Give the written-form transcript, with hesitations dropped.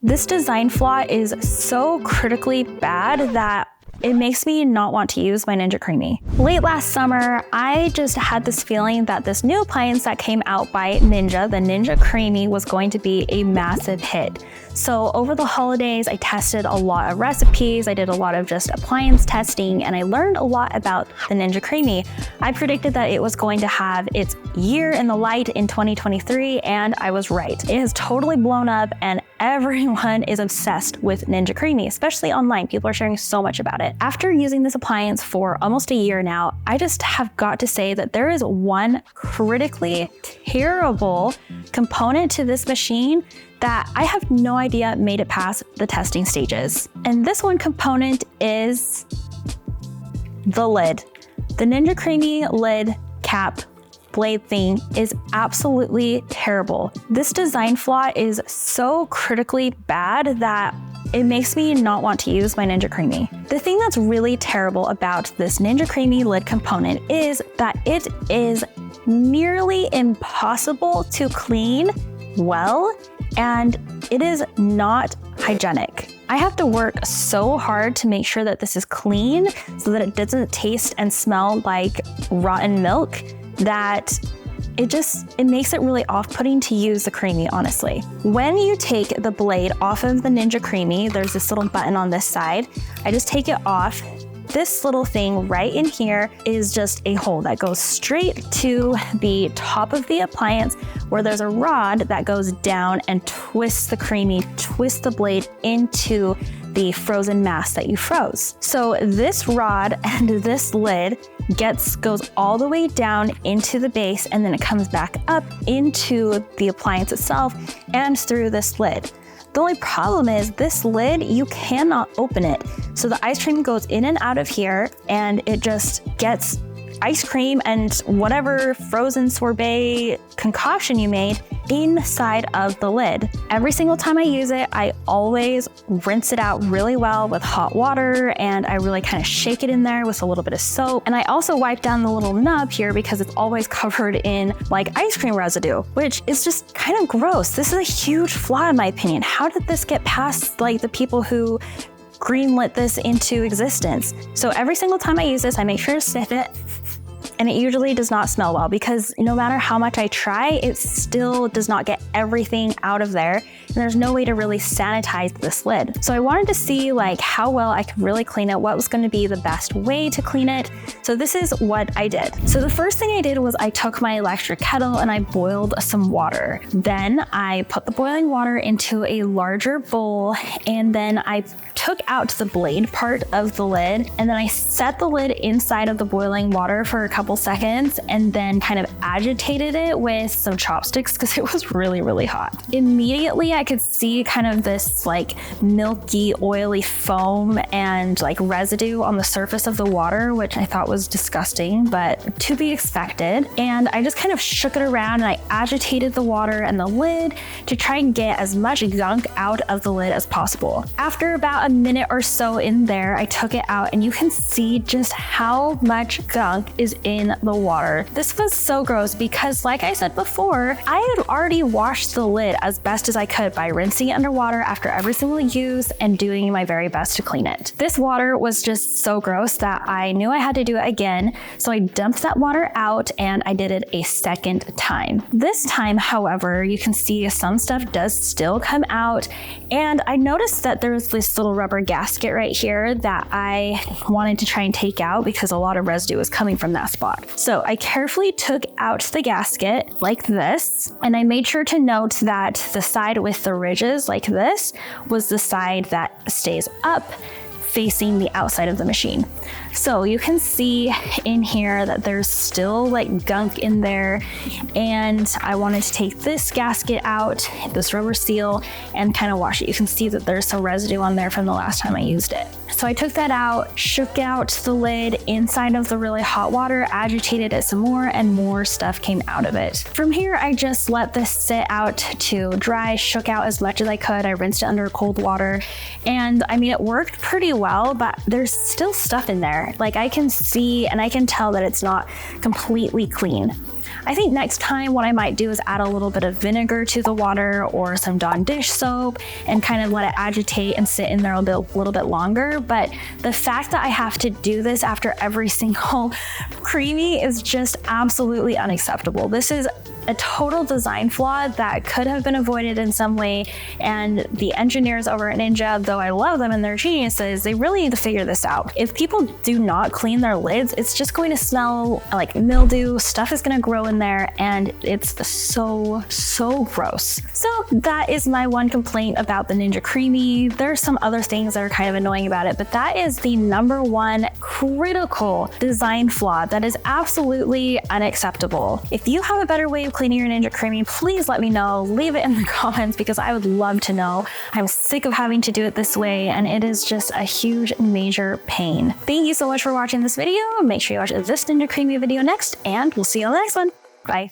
This design flaw is so critically bad that it makes me not want to use my Ninja Creami. Late last summer, I just had this feeling that this new appliance that came out by Ninja, the Ninja Creami, was going to be a massive hit. So over the holidays, I tested a lot of recipes, I did a lot of just appliance testing, and I learned a lot about the Ninja Creami. I predicted that it was going to have its year in the light in 2023, and I was right. It has totally blown up, and everyone is obsessed with Ninja Creami, especially online. People are sharing so much about it. After using this appliance for almost a year now, I just have got to say that there is one critically terrible component to this machine that I have no idea made it past the testing stages. And this one component is the lid. The Ninja Creami lid cap blade thing is absolutely terrible. This design flaw is so critically bad that it makes me not want to use my Ninja Creami. The thing that's really terrible about this Ninja Creami lid component is that it is nearly impossible to clean well, and it is not hygienic. I have to work so hard to make sure that this is clean so that it doesn't taste and smell like rotten milk that it makes it really off-putting to use the Creami, honestly. When you take the blade off of the Ninja Creami, there's this little button on this side. I just take it off. This little thing right in here is just a hole that goes straight to the top of the appliance where there's a rod that goes down and twists the the blade into the frozen mass that you froze. So this rod and this lid goes all the way down into the base, and then it comes back up into the appliance itself and through this lid. The only problem is this lid, you cannot open it. So the ice cream goes in and out of here, and it just gets ice cream and whatever frozen sorbet concoction you made inside of the lid. Every single time I use it, I always rinse it out really well with hot water, and I really kind of shake it in there with a little bit of soap. And I also wipe down the little nub here because it's always covered in like ice cream residue, which is just kind of gross. This is a huge flaw in my opinion. How did this get past like the people who greenlit this into existence? So every single time I use this, I make sure to sniff it. And it usually does not smell well because no matter how much I try, it still does not get everything out of there. And there's no way to really sanitize this lid. So I wanted to see like how well I could really clean it, what was going to be the best way to clean it. So this is what I did. So the first thing I did was I took my electric kettle and I boiled some water. Then I put the boiling water into a larger bowl, and then I took out the blade part of the lid, and then I set the lid inside of the boiling water for a couple seconds and then kind of agitated it with some chopsticks because it was really, really hot. Immediately I could see kind of this like milky, oily foam and like residue on the surface of the water, which I thought was disgusting, but to be expected. And I just kind of shook it around and I agitated the water and the lid to try and get as much gunk out of the lid as possible. After about a minute or so in there, I took it out and you can see just how much gunk is in the water. This was so gross because like I said before, I had already washed the lid as best as I could by rinsing it underwater after every single use and doing my very best to clean it. This water was just so gross that I knew I had to do it again. So I dumped that water out and I did it a second time. This time, however, you can see some stuff does still come out, and I noticed that there was this little rubber gasket right here that I wanted to try and take out because a lot of residue was coming from that spot. So I carefully took out the gasket like this, and I made sure to note that the side with the ridges like this was the side that stays up facing the outside of the machine. So you can see in here that there's still like gunk in there, and I wanted to take this gasket out, this rubber seal, and kind of wash it. You can see that there's some residue on there from the last time I used it. So I took that out, shook out the lid inside of the really hot water, agitated it some more, and more stuff came out of it. From here, I just let this sit out to dry, shook out as much as I could. I rinsed it under cold water, and I mean, it worked pretty well. well, but there's still stuff in there. Like I can see and I can tell that it's not completely clean. I think next time what I might do is add a little bit of vinegar to the water or some Dawn dish soap and kind of let it agitate and sit in there a little bit longer. But the fact that I have to do this after every single Creami is just absolutely unacceptable. This is a total design flaw that could have been avoided in some way, and the engineers over at Ninja, though I love them and they're geniuses, they really need to figure this out. If people do not clean their lids, it's just going to smell like mildew, stuff is going to grow in there, and it's so gross. So that is my one complaint about the Ninja Creami. There's some other things that are kind of annoying about it, but that is the number one critical design flaw that is absolutely unacceptable. If you have a better way of cleaning your Ninja Creami, please let me know. Leave it in the comments because I would love to know. I'm sick of having to do it this way, and it is just a huge major pain. Thank you so much for watching this video. Make sure you watch this Ninja Creami video next, and we'll see you on the next one. Bye.